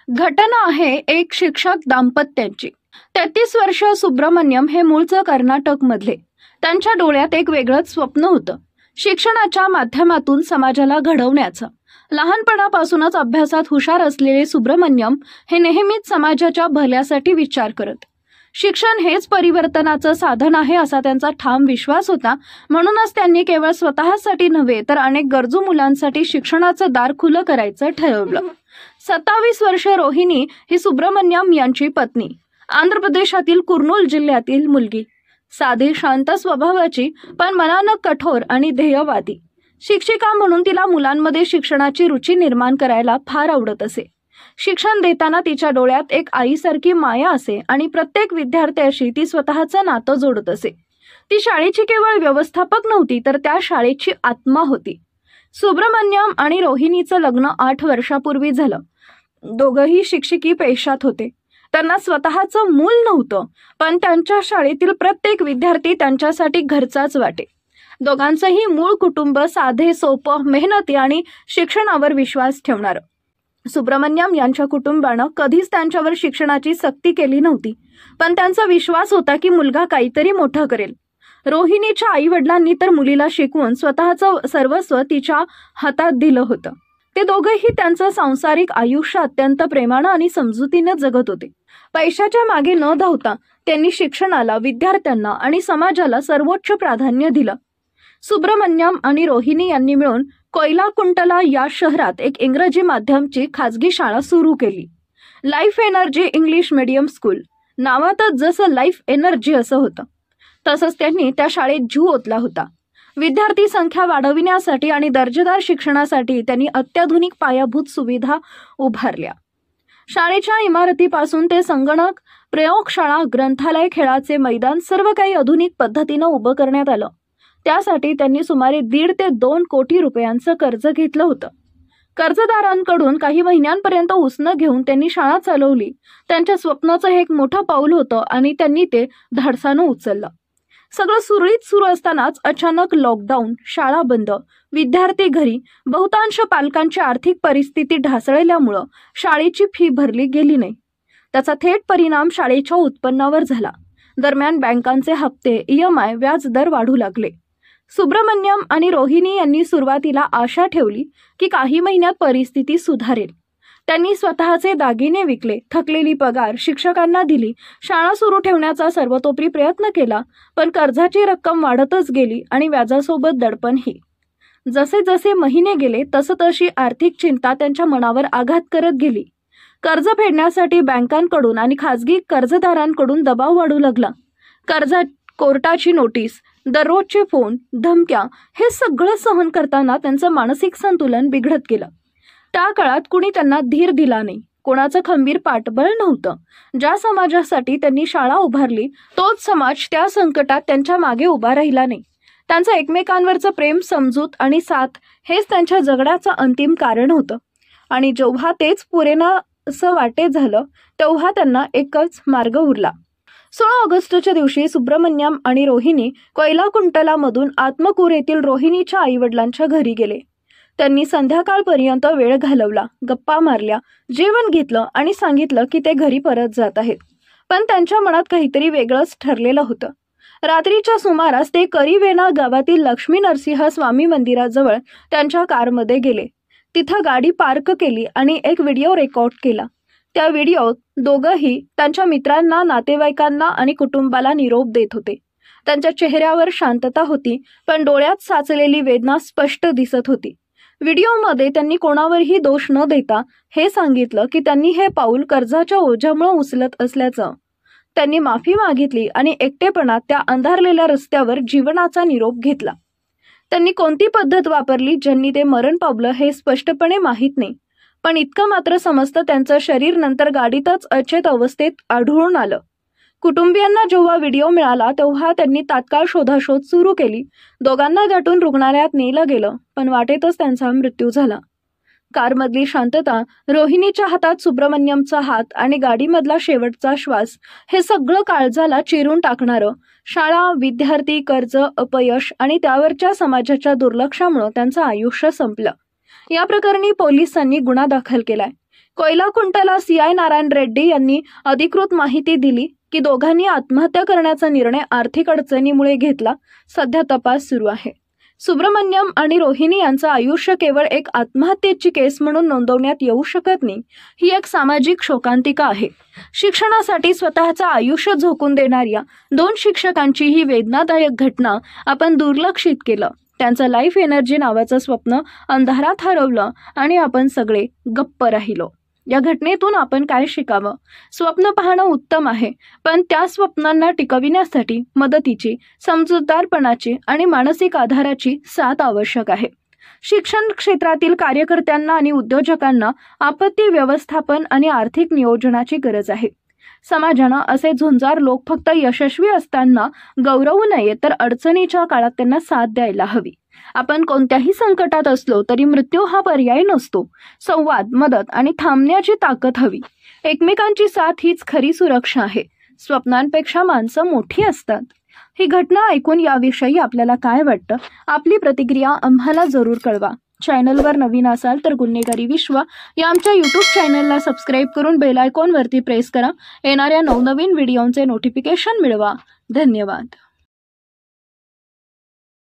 घटना आहे एक शिक्षक दाम्पत्याची। 33 वर्ष सुब्रमण्यम हे मूळचं कर्नाटकमधले। त्यांच्या डोळ्यात एक वेगळंच स्वप्न होतं, शिक्षणाच्या माध्यमातून समाजाला घडवण्याचं। लहानपणापासूनच अभ्यासात हुशार असलेले सुब्रमण्यम हे नेहमीच समाजाच्या भल्यासाठी विचार करत। शिक्षण हेच परिवर्तनाचं साधन आहे असा त्यांचा ठाम विश्वास होता। म्हणूनच त्यांनी केवळ स्वतःसाठी नव्हे तर अनेक गरजू मुलांसाठी शिक्षणाचं दार खुलं करायचं ठरवलं। 27 वर्ष रोहिणी ही सुब्रमण्यम यांची पत्नी। आंध्र प्रदेशातील कुर्नूल जिल्ह्यातील मुलगी। साधी शांत स्वभावाची पण मनानं कठोर आणि ध्येयवादी। शिक्षिका म्हणून तिला मुलांमध्ये शिक्षणाची रुची निर्माण करायला फार आवडत असे। शिक्षण देताना तिच्या डोळ्यात एक आईसारखी माया असे आणि प्रत्येक विद्यार्थ्याशी ती स्वतःचं नातं जोडत असे। ती शाळेची केवळ व्यवस्थापक नव्हती तर त्या शाळेची आत्मा होती। सुब्रमण्यम आणि रोहिणीचं लग्न 8 वर्षापूर्वी झालं। दोघंही शिक्षकी पेशात होते। त्यांना स्वतःचं मूल नव्हतं, पण त्यांच्या शाळेतील प्रत्येक विद्यार्थी त्यांच्यासाठी घरचाच वाटे। दोघांचंही मूळ कुटुंब साधे, सोपं, मेहनती आणि शिक्षणावर विश्वास ठेवणारं। सुब्रमण्यम यांच्या कुटुंबानं कधीच त्यांच्यावर शिक्षणाची सक्ती केली नव्हती, पण त्यांचा विश्वास होता की मुलगा काहीतरी मोठं करेल। रोहिणीच्या आई-वडिलांनी तर मुलीला शिकवून स्वतःचं सर्वस्व तिच्या हातात दिलं होतं। ते दोघेही त्यांचं सांसारिक आयुष्य अत्यंत प्रेमानं आणि समजुतीनं जगत होते। पैशाच्या मागे न धावता त्यांनी शिक्षणाला, विद्यार्थ्यांना आणि समाजाला सर्वोच्च प्राधान्य दिलं। सुब्रमण्यम आणि रोहिणी यांनी मिळून कोयलाकुंटला या शहरात एक इंग्रजी माध्यमची खाजगी शाळा सुरू केली। Life energy English medium school. नावातच जसं लाईफ एनर्जी असं होतं, तसंच त्यांनी त्या शाळेत जीव ओतला होता। विद्यार्थी संख्या वाढविण्यासाठी आणि दर्जेदार शिक्षणासाठी त्यांनी अत्याधुनिक पायाभूत सुविधा उभारल्या। शाळेच्या इमारतीपासून ते संगणक, प्रयोगशाळा, ग्रंथालय, खेळाचे मैदान सर्व काही आधुनिक पद्धतीनं उभं करण्यात आलं। त्यासाठी त्यांनी सुमारे 1.5 ते 2 कोटी रुपयांचं कर्ज घेतलं होतं। कर्जदारांकडून काही महिन्यांपर्यंत उसनं घेऊन त्यांनी शाळा चालवली। त्यांच्या स्वप्नाचं हे एक मोठं पाऊल होतं आणि त्यांनी ते धाडसानं उचललं। सगळं सुरळीत सुरू असतानाच अचानक लॉकडाऊन, शाळा बंद, विद्यार्थी घरी, बहुतांश पालकांची आर्थिक परिस्थिती ढासळल्यामुळं शाळेची फी भरली गेली नाही। त्याचा थेट परिणाम शाळेच्या उत्पन्नावर झाला। दरम्यान बँकांचे हप्ते, EMI, व्याज दर वाढू लागले। सुब्रमण्यम आणि रोहिणी यांनी सुरुवातीला आशा ठेवली की काही महिन्यात परिस्थिती सुधारेल। त्यांनी स्वतःचे दागिने विकले, थकलेली पगार शिक्षकांना दिली, शाळा सुरू ठेवण्याचा सर्वतोपरी प्रयत्न केला, पण कर्जाची रक्कम वाढतच गेली आणि व्याजासोबत दडपणही। जसे जसे महिने गेले तशी आर्थिक चिंता त्यांच्या मनावर आघात करत गेली। कर्ज फेडण्यासाठी बँकांकडून आणि खासगी कर्जदारांकडून दबाव वाढू लागला। कोर्टाची नोटीस, दररोजचे फोन, धमक्या हे सगळं सहन करताना त्यांचं मानसिक संतुलन बिघडत गेलं। त्या काळात कुणी त्यांना धीर दिला नाही, कोणाचं खंबीर पाठबळ नव्हतं। ज्या समाजासाठी त्यांनी शाळा उभारली तोच समाज त्या संकटात त्यांच्या मागे उभा राहिला नाही। त्यांचं एकमेकांवरचं प्रेम, समजूत आणि साथ हेच त्यांच्या जगण्याचं अंतिम कारण होतं। आणि जेव्हा तेच पुरेना असं वाटे झालं तेव्हा त्यांना एकच मार्ग उरला। 16 ऑगस्टच्या दिवशी सुब्रमण्यम आणि रोहिणी कोयलाकुंटलामधून आत्मकूर येथील रोहिणीच्या आईवडिलांच्या घरी गेले। त्यांनी संध्याकाळपर्यंत वेळ घालवला, गप्पा मारल्या, जेवण घेतलं आणि सांगितलं की ते घरी परत जात आहेत। पण त्यांच्या मनात काहीतरी वेगळंच ठरलेलं होतं। रात्रीच्या सुमारास ते करिवेना गावातील लक्ष्मी नरसिंह स्वामी मंदिराजवळ त्यांच्या कारमध्ये गेले। तिथं गाडी पार्क केली आणि एक व्हिडिओ रेकॉर्ड केला। त्या व्हिडिओत दोघंही त्यांच्या मित्रांना, नातेवाईकांना आणि कुटुंबाला निरोप देत होते। त्यांच्या चेहऱ्यावर शांतता होती, पण डोळ्यात साचलेली वेदना स्पष्ट दिसत होती। व्हिडिओमध्ये त्यांनी कोणावरही दोष न देता हे सांगितलं की त्यांनी हे पाऊल कर्जाच्या ओझ्यामुळे उचलत असल्याचं। त्यांनी माफी मागितली आणि एकटेपणात त्या अंधारलेल्या रस्त्यावर जीवनाचा निरोप घेतला। त्यांनी कोणती पद्धत वापरली ज्यांनी ते मरण पावलं हे स्पष्टपणे माहीत नाही, पण इतकं मात्र समजतं त्यांचं शरीर नंतर गाडीतच अचेत अवस्थेत आढळून आलं। कुटुंबियांना जेव्हा व्हिडिओ मिळाला तेव्हा त्यांनी तात्काळ शोधाशोध सुरू केली। दोघांना गाठून रुग्णालयात नेलं गेलं, पण वाटेतच त्यांचा मृत्यू झाला। कारमधली शांतता, रोहिणीच्या हातात सुब्रमण्यमचा हात आणि गाडीमधला शेवटचा श्वास हे सगळं काळजाला चिरून टाकणारं। शाळा, विद्यार्थी, कर्ज, अपयश आणि त्यावरच्या समाजाच्या दुर्लक्षामुळे त्यांचं आयुष्य संपलं। या प्रकरणी पोलिसांनी गुन्हा दाखल केलाय। कोयलाकुंटला सीआय नारायण रेड्डी यांनी अधिकृत माहिती दिली की दोघांनी आत्महत्या करण्याचा निर्णय आर्थिक अडचणीमुळे घेतला. सध्या तपास सुरू आहे. सुब्रमण्यम आणि रोहिणी यांचं आयुष्य केवळ एक आत्महत्येची केस म्हणून नोंदवण्यात येऊ शकत नाही. ही एक सामाजिक शोकांतिका आहे. शिक्षणासाठी स्वतःचं आयुष्य झोकून देणाऱ्या 2 शिक्षकांची ही वेदनादायक घटना आपण दुर्लक्षित केलं. त्यांचं लाईफ एनर्जी नावाचं स्वप्न अंधारात हरवलं आणि आपण सगळे गप्प राहिलो. या घटनेतून आपण काय शिकावं? स्वप्न पाहणं उत्तम आहे, पण त्या स्वप्नांना टिकविण्यासाठी मदतीची, समजूतदारपणाची आणि मानसिक आधाराची साथ आवश्यक आहे. शिक्षण क्षेत्रातील कार्यकर्त्यांना आणि उद्योजकांना आपत्ती व्यवस्थापन आणि आर्थिक नियोजनाची गरज आहे. समाजानं असे झुंजार लोक फक्त यशस्वी असताना गौरवू नये, तर अडचणीच्या काळात त्यांना साथ द्यायला हवी. आपण कोणत्याही संकटात असलो तरी मृत्यू हा पर्याय नसतो. संवाद, मदत आणि थांबण्याची ताकद हवी. एकमेकांची साथ हीच खरी सुरक्षा आहे. स्वप्नांपेक्षा माणसं मोठी असतात. ही घटना ऐकून याविषयी आपल्याला काय वाटतं? आपली प्रतिक्रिया आम्हाला जरूर कळवा. चॅनलवर नवीन असाल तर गुन्हेगारी विश्व या आमच्या यूट्यूब चॅनलला सबस्क्राईब करून बेल आयकॉनवरती प्रेस करा. येणाऱ्या नवनवीन व्हिडिओचे नोटिफिकेशन मिळवा. धन्यवाद.